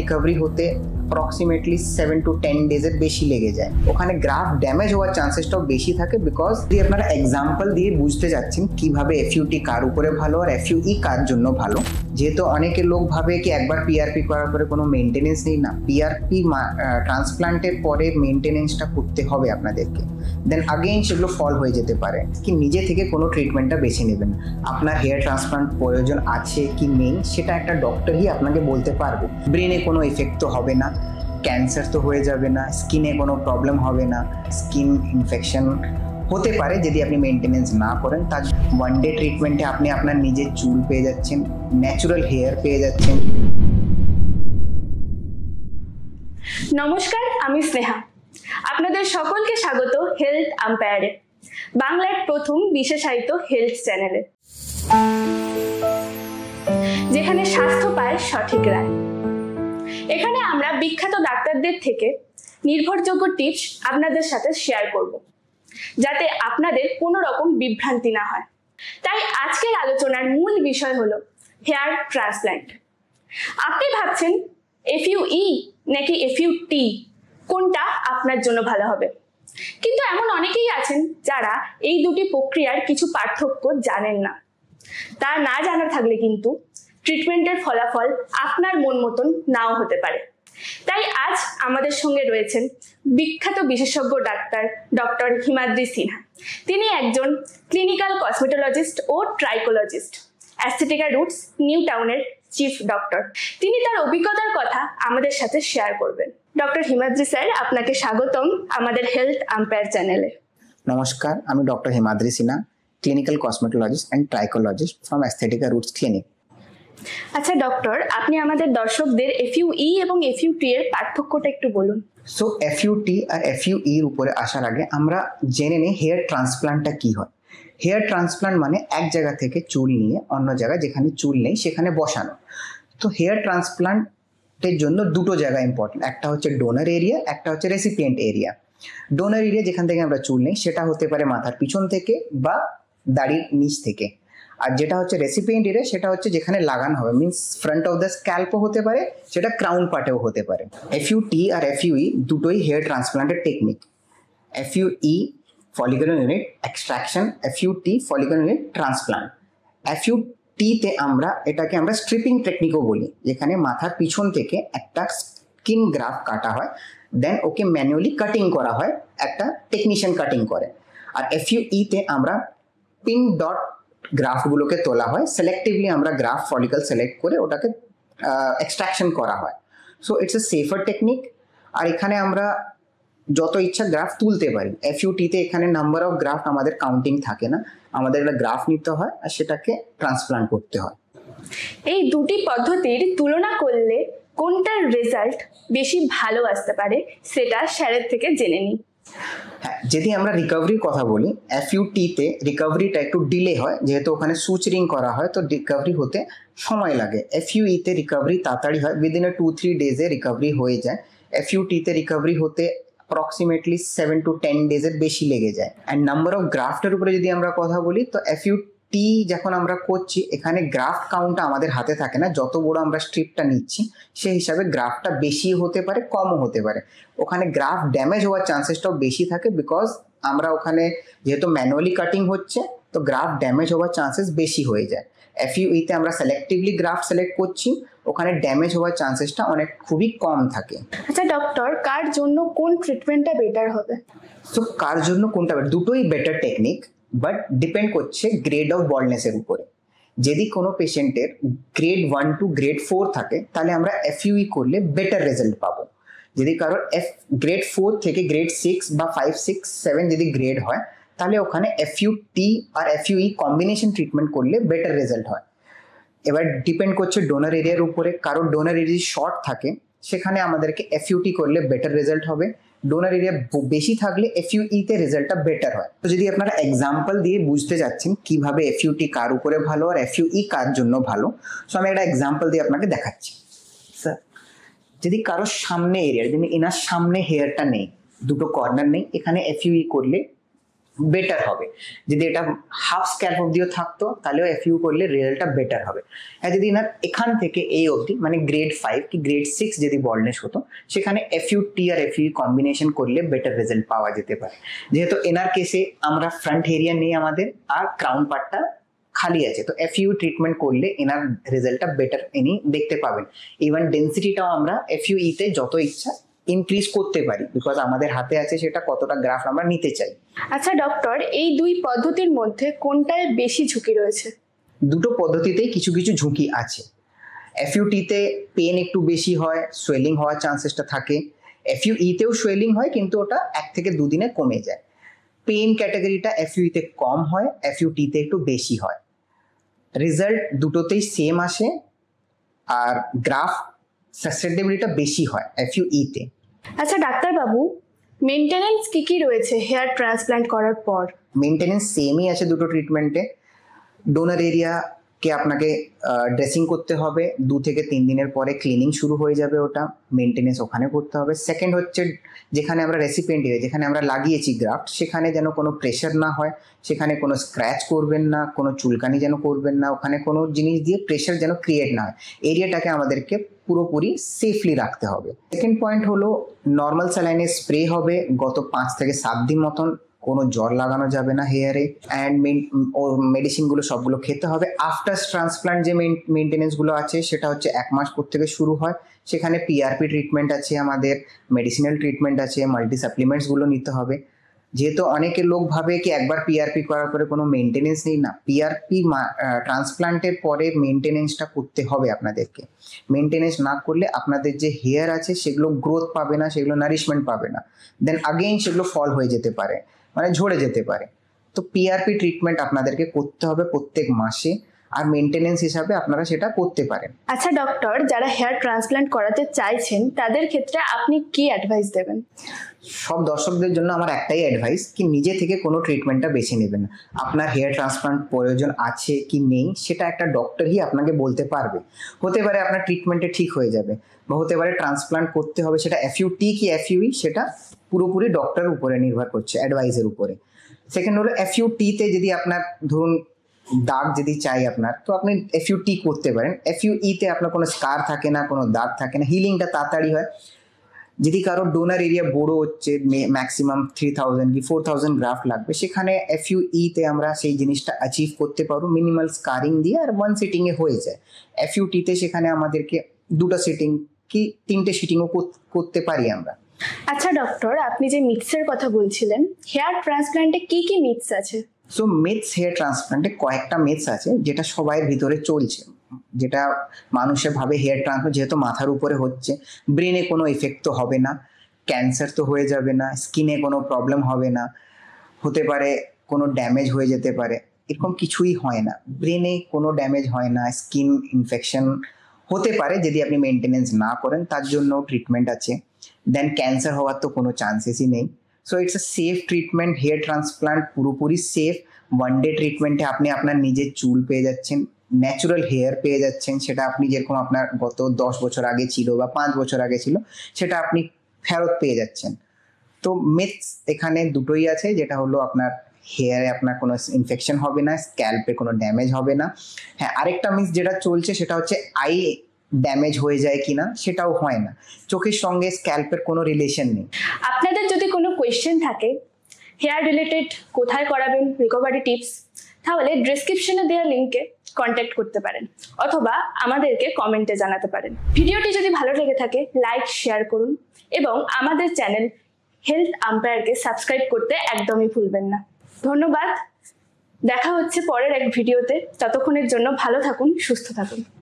Recovery হতে approximately 7 to 10 ডেজের বেশি লেগে যায়। ওখানে গ্রাফ ড্যামেজ হওয়ার চান্সেসটাও বেশি থাকে, বিকজ যদি আপনারা এক্সাম্পল দিয়ে বুঝতে যাচ্ছেন কিভাবে এফইউটি কার উপরে ভালো আর এফইউই কার জন্য ভালো। যেহেতু অনেকে লোক ভাবে কি একবার পিআরপি করার পরে কোনো মেনটেনেন্স নেই, না, পিআরপি ট্রান্সপ্লান্টের পরে মেনটেনেন্সটা করতে হবে আপনাদেরকে। দেন আগেইন সেগুলো ফল হয়ে যেতে পারে। কি নিজে থেকে কোনো ট্রিটমেন্টটা বেছে নেবেন। আপনার হেয়ার ট্রান্সপ্লান্ট প্রয়োজন আছে কি নেই সেটা একটা ডক্টরই আপনাকে বলতে পারবে। ব্রেনে কোনো এফেক্ট তো হবে না, ক্যান্সার তো হয়ে যাবে না, স্কিনে কোনো প্রবলেম হবে না, স্কিন ইনফেকশন হতে পারে যদি আপনি মেনটেনেন্স না করেন। তার ওয়ান ডে ট্রিটমেন্টে আপনি আপনার নিজের চুল পেয়ে যাচ্ছেন, ন্যাচুরাল হেয়ার পেয়ে যাচ্ছেন। নমস্কার, আমি স্নেহা। আপনাদের সকলকে স্বাগত হেলথ আম্পায়ারে, বাংলার প্রথম বিশেষায়িত হেলথ চ্যানেলে, যেখানে স্বাস্থ্য পায় সঠিক রায়। এখানে আমরা বিখ্যাত ডাক্তারদের থেকে নির্ভরযোগ্য টিপস আপনাদের সাথে শেয়ার করব, যাতে আপনাদের কোনো রকম বিভ্রান্তি না হয়। তাই আজকের আলোচনার মূল বিষয় হলো হেয়ার ট্রান্সপ্ল্যান্ট। আপনি ভাবছেন এফইউই নাকি এফইউটি কোনটা আপনার জন্য ভালো হবে, কিন্তু এমন অনেকেই আছেন যারা এই দুটি প্রক্রিয়ার কিছু পার্থক্য জানেন না। তা না জানা থাকলে কিন্তু ট্রিটমেন্টের ফলাফল আপনার মন মতন নাও হতে পারে। তাই আজ আমাদের সঙ্গে রয়েছেন বিখ্যাত বিশেষজ্ঞ ডাক্তার ডক্টর হিমাদ্রি সিনহা। তিনি একজন ক্লিনিক্যাল কসমেটোলজিস্ট ও ট্রাইকোলজিস্ট, অ্যাস্থেটিকা রুটস নিউ টাউনের চিফ ডক্টর। তিনি তার অভিজ্ঞতার কথা আমাদের সাথে শেয়ার করবেন। ডক্টর হিমাদ্রি স্যার, আপনাকে স্বাগতম আমাদের হেলথ আম্পায়ার চ্যানেলে। নমস্কার, আমি doctor Himadri Sinha, clinical cosmetologist and trichologist from Aesthetica Roots clinic. আচ্ছা ডক্টর, আপনি আমাদের দর্শকদের এফইউই এবং এফইউটি এর পার্থক্যটা একটু বলুন। সো এফইউটি আর এফইউই এর উপরে আসার আগে আমরা জেনে নিই হেয়ার ট্রান্সপ্লান্টটা কি হয়। হেয়ার ট্রান্সপ্লান্ট মানে এক জায়গা থেকে চুল নিয়ে অন্য জায়গায় যেখানে চুল নেই সেখানে বসানো। তো হেয়ার ট্রান্সপ্লান্টের জন্য দুটো জায়গা ইম্পর্টেন্ট, একটা হচ্ছে ডোনার এরিয়া, একটা হচ্ছে রেসিপিয়েন্ট এরিয়া। ডোনার এরিয়া যেখান থেকে আমরা চুল নেই সেটা হতে পারে মাথার পিছন থেকে বা দাড়ির নিচ থেকে, আর যেটা হচ্ছে রেসিপিয়েন্ট এরিয়া সেটা হচ্ছে যেখানে লাগানো হবে, মিনস ফ্রন্ট অফ দ্য স্ক্যাল্পও হতে পারে, সেটা ক্রাউন পার্টেও হতে পারে। এফইউটি আর এফইউই দুটোই হেয়ার ট্রান্সপ্লান্টের technique. FUE follicular unit extraction, FUT follicular unit transplant. এফইউটিতে এটাকে আমরা স্ট্রিপিং টেকনিকও বলি, যেখানে মাথার পিছন থেকে একটা স্কিন গ্রাফ কাটা হয়, দেন ওকে ম্যানুয়ালি কাটিং করা হয়, একটা টেকনিশিয়ান কাটিং করে। আর এফইউইতে আমরা পিন ডট গ্রাফগুলোকে তোলা হয়, সিলেক্টিভলি আমরা গ্রাফ ফলিকল সিলেক্ট করে ওটাকে এক্সট্রাকশন করা হয়। So it's a safer technique. আর এখানে আমরা যত ইচ্ছা গ্রাফ তুলতে পারি। এফইউটিতে এখানে নাম্বার অফ গ্রাফ আমাদের কাউন্টিং থাকে না, আমাদের একটা গ্রাফ নিতে হয় আর সেটাকে ট্রান্সপ্লান্ট করতে হয়। এই দুটি পদ্ধতির তুলনা করলে কোনটার রেজাল্ট বেশি ভালো আসতে পারে সেটা স্যারের থেকে জেনে নিই। হ্যাঁ, যদি আমরা রিকভারির কথা বলি, এফইউটিতে রিকভারিটা একটু ডিলে হয়, যেহেতু ওখানে সুচরিং করা হয়, তো রিকভারি হতে সময় লাগে। এফইউইতে রিকভারি তাড়াতাড়ি হয়, উইদিন 2-3 ডেজে রিকভারি হয়ে যায়। এফইউটিতে রিকভারি হতে অ্যাপ্রক্সিমেটলি 7 to 10 ডেজের বেশি লেগে যায়। অ্যান্ড নাম্বার অফ গ্রাফটের উপরে যদি আমরা কথা বলি, তো এফইউটি যখন আমরা করছি এখানে গ্রাফট কাউন্টটা আমাদের হাতে থাকে না, যত বড় আমরা স্ট্রিপটা নিচ্ছি সেই হিসাবে গ্রাফটা বেশি হতে পারে, কমও হতে পারে। ওখানে গ্রাফ ড্যামেজ হওয়ার চান্সেসটাও বেশি থাকে, বিকজ আমরা ওখানে যেহেতু ম্যানুয়ালি কাটিং হচ্ছে তো গ্রাফ ড্যামেজ হওয়ার চান্সেস বেশি হয়ে যায়। এফইউইতে আমরা সিলেক্টিভলি গ্রাফ সিলেক্ট করছি, ওখানে ড্যামেজ হওয়ার চান্সেসটা খুবই কম থাকে। আচ্ছা ডক্টর, কার জন্য কোন ট্রিটমেন্টটা বেটার হবে? সো কার জন্য কোনটা, দুটোই বেটার টেকনিক, বাট ডিপেন্ড করছে গ্রেড অফ বল্ডনেসের উপরে। যদি কোনো পেশেন্টের গ্রেড 1 to গ্রেড 4 থাকে তাহলে আমরা এফইউই করলে বেটার রেজাল্ট পাবো। যদি কারোর গ্রেড 4 থেকে গ্রেড 6 বা 5, 6, 7 যদি গ্রেড হয় তাহলে ওখানে এফইউটি আর এফইউই কম্বিনেশন ট্রিটমেন্ট করলে বেটার রেজাল্ট হয়। এবার ডিপেন্ড করছে ডোনার এরিয়ার উপরে। কারোর ডোনার এরিয়া শর্ট থাকে সেখানে আমাদেরকে এফইউটি করলে বেটার রেজাল্ট হবে, ডোনার এরিয়া বেশি থাকলে এফইউইতে রেজাল্টটা বেটার হয়। তো যদি আপনারা এক্সাম্পল দিয়ে বুঝতে যাচ্ছেন কিভাবে এফইউটি কার উপরে ভালো আর এফইউই কার জন্য ভালো, সো আমি একটা এক্সাম্পল দিয়ে আপনাকে দেখাচ্ছি। স্যার, যদি কারোর সামনে এরিয়া, যদি এনার সামনে হেয়ারটা নেই, দুটো কর্নার নেই, এখানে এফইউই করলে বেটার হবে। যদি এটা হাফ স্ক্যাল্প অব্দিও থাকতো তাহলেও এফইউ করলে রেজাল্টটা বেটার হবে। আর যদি না এখান থেকে এই অবধি মানে গ্রেড 5 কি গ্রেড 6 যদি বল্ডনেস হতো, সেখানে এফইউটি আর এফইউ কম্বিনেশন করলে বেটার রেজাল্ট পাওয়া যেতে পারে। যেহেতু এনার কেসে আমরা ফ্রন্ট এরিয়া নেই আমাদের, আর ক্রাউন পার্টটা খালি আছে, তো এফইউ ট্রিটমেন্ট করলে এনার রেজাল্টটা বেটার ইনি দেখতে পাবেন। ইভেন ডেন্সিটিটাও আমরা এফইউতে যত ইচ্ছা ইনক্রিজ করতে পারি, বিকজ আমাদের হাতে আছে সেটা কতটা গ্রাফ আমরা নিতে চাই। আচ্ছা ডক্টর, এই দুই পদ্ধতির মধ্যে কোনটায় বেশি ঝুঁকি রয়েছে? দুটো পদ্ধতিতেই কিছু কিছু ঝুঁকি আছে। এফইউটিতে পেন একটু বেশি হয়, সোয়েলিং হওয়ার চান্সেসটা থাকে। এফইউইতেও সোয়েলিং হয়, কিন্তু ওটা 1 থেকে 2 দিনে কমে যায়। পেন ক্যাটাগরিটা এফইউতে কম হয়, এফইউটিতে একটু বেশি হয়। রেজাল্ট দুটোতেই সেম আসে, আর গ্রাফ সাসেপ্টেবিলিটিটা বেশি হয় এফইউইতে। আচ্ছা ডাক্তারবাবু, মেনটেনেন্স কি কি রয়েছে হেয়ার ট্রান্সপ্ল্যান্ট করার পর? মেনটেনেন্স সেমই আছে দুটো ট্রিটমেন্টে। ডোনার এরিয়াকে আপনাকে ড্রেসিং করতে হবে, 2 থেকে 3 দিনের পরে ক্লিনিং শুরু হয়ে যাবে, ওটা মেনটেনেন্স ওখানে করতে হবে। সেকেন্ড হচ্ছে যেখানে আমরা রেসিপিয়েন্ট এরিয়া, যেখানে আমরা লাগিয়েছি গ্রাফট, সেখানে যেন কোনো প্রেশার না হয়, সেখানে কোনো স্ক্র্যাচ করবেন না, কোনো চুলকানি যেন করবেন না, ওখানে কোনো জিনিস দিয়ে প্রেশার যেন ক্রিয়েট না হয়। এরিয়াটাকে আমাদেরকে পুরোপুরি সেফলি রাখতে হবে। সেকেন্ড পয়েন্ট হলো নর্মাল স্যালাইনের স্প্রে হবে গত 5 থেকে 7 দিন মতন, কোনো জ্বর লাগানো যাবে না হেয়ারে, অ্যান্ড মেডিসিনগুলো সবগুলো খেতে হবে। আফটার ট্রান্সপ্লান্ট যে মেনটেনেন্সগুলো আছে সেটা হচ্ছে 1 মাস পর থেকে শুরু হয়। সেখানে পিআরপি ট্রিটমেন্ট আছে, আমাদের মেডিসিনাল ট্রিটমেন্ট আছে, মাল্টি সাপ্লিমেন্টসগুলো নিতে হবে। যেহেতু অনেকে লোক ভাবে কি একবার পিআরপি করার পরে কোনো মেনটেনেন্স নেই, না, পিআরপি ট্রান্সপ্লান্টের পরে মেনটেনেন্সটা করতে হবে আপনাদেরকে। মেনটেনেন্স না করলে আপনাদের যে হেয়ার আছে সেগুলো গ্রোথ পাবে না, সেগুলো নারিশমেন্ট পাবে না, দেন আগেইন সেগুলো ফল হয়ে যেতে পারে, মানে ঝরে যেতে পারে। তো পিআরপি ট্রিটমেন্ট আপনাদেরকে করতে হবে প্রত্যেক মাসে, আর মেনটেনেন্স হিসাবে আপনারা সেটা করতে পারেন। আচ্ছা ডক্টর, যারা হেয়ার ট্রান্সপ্ল্যান্ট করাতে চাইছেন তাদের ক্ষেত্রে আপনি কি অ্যাডভাইস দেবেন? সব দর্শকদের জন্য আমার একটাই অ্যাডভাইস, কি নিজে থেকে কোনো ট্রিটমেন্টটা বেছে নেবেন না। আপনার হেয়ার ট্রান্সপ্লান্ট প্রয়োজন আছে কি নেই সেটা একটা ডক্টরই আপনাকে বলতে পারবে। হতে পারে আপনার ট্রিটমেন্টে ঠিক হয়ে যাবে, বা হতে পারে ট্রান্সপ্লান্ট করতে হবে, সেটা এফইউটি কি এফইউই সেটা পুরোপুরি ডক্টরের উপরে নির্ভর করছে, অ্যাডভাইসের উপরে। সেকেন্ড হলো এফইউটিতে যদি আপনার ধরুন দাগ যদি চাই আপনার, তো আপনি এফইউটি করতে পারেন। এফইউইতে আপনার কোনো স্কার থাকে না, কোনো দাগ থাকে না, হিলিংটা তাড়াতাড়ি হয়। যদি কারো ডোনার এরিয়া বড় হচ্ছে, ম্যাক্সিমাম 3000 কি 4000 গ্রাফট লাগবে, সেখানে এফইউইতে আমরা সেই জিনিসটা অ্যাচিভ করতে পারবো মিনিমাল স্কারিং দিয়ে, আর 1 সিটিংয়ে হয়ে যায়। এফইউটিতে সেখানে আমাদেরকে 2টা সিটিং কি 3টে সিটিংও করতে পারি আমরা। আচ্ছা ডক্টর, আপনি যে মিথসের কথা বলছিলেন, হেয়ার ট্রান্সপ্ল্যান্টে কি কি মিথস আছে? সো মিথস হেয়ার ট্রান্সপ্লান্টে কয়েকটা মিথস আছে যেটা সবাই ভিতরে চলছে, যেটা মানুষের ভাবে হেয়ার ট্রান্সপ্লান্ট যেহেতু মাথার উপরে হচ্ছে, ব্রেনে কোনো এফেক্ট তো হবে না, ক্যান্সার তো হয়ে যাবে না, স্কিনে কোনো প্রবলেম হবে না, হতে পারে কোনো ড্যামেজ হয়ে যেতে পারে, এরকম কিছুই হয় না। ব্রেনে কোনো ড্যামেজ হয় না, স্কিন ইনফেকশন হতে পারে যদি আপনি মেনটেনেন্স না করেন, তার জন্য ট্রিটমেন্ট আছে। দেন ক্যান্সার হওয়ার তো কোনো চান্সেসই নেই। So it's a safe treatment, hair transplant পুরোপুরি সেফ। 1 ডে ট্রিটমেন্টে আপনি আপনার নিজের চুল পেয়ে যাচ্ছেন, ন্যাচুরাল হেয়ার পেয়ে যাচ্ছেন, সেটা আপনি যেরকম আপনার গত 10 বছর আগে ছিল বা 5 বছর আগে ছিল সেটা আপনি ফেরত পেয়ে যাচ্ছেন। তো মিথস এখানে দুটোই আছে, যেটা হলো আপনার হেয়ারে আপনার কোনো ইনফেকশন হবে না, স্ক্যাল্পে কোনো ড্যামেজ হবে না। হ্যাঁ, আরেকটা মিথ যেটা চলছে সেটা হচ্ছে আই ড্যামেজ হয়ে যায় কিনা, সেটাও হয় না, চোখের সঙ্গে স্ক্যাল্পের কোনো রিলেশন নেই। আপনাদের যদি কোনো কোয়েশ্চেন থাকে হেয়ার রিলেটেড, কোথায় করাবেন, রিকভারি টিপস, তাহলে ডেসক্রিপশনে দেওয়া লিঙ্কে কন্ট্যাক্ট করতে পারেন, অথবা আমাদেরকে কমেন্টে জানাতে পারেন। ভিডিওটি যদি ভালো লেগে থাকে লাইক শেয়ার করুন, এবং আমাদের চ্যানেল হেলথ আম্পায়ারকে সাবস্ক্রাইব করতে একদমই ভুলবেন না। ধন্যবাদ, দেখা হচ্ছে পরের এক ভিডিওতে। ততক্ষণের জন্য ভালো থাকুন, সুস্থ থাকুন।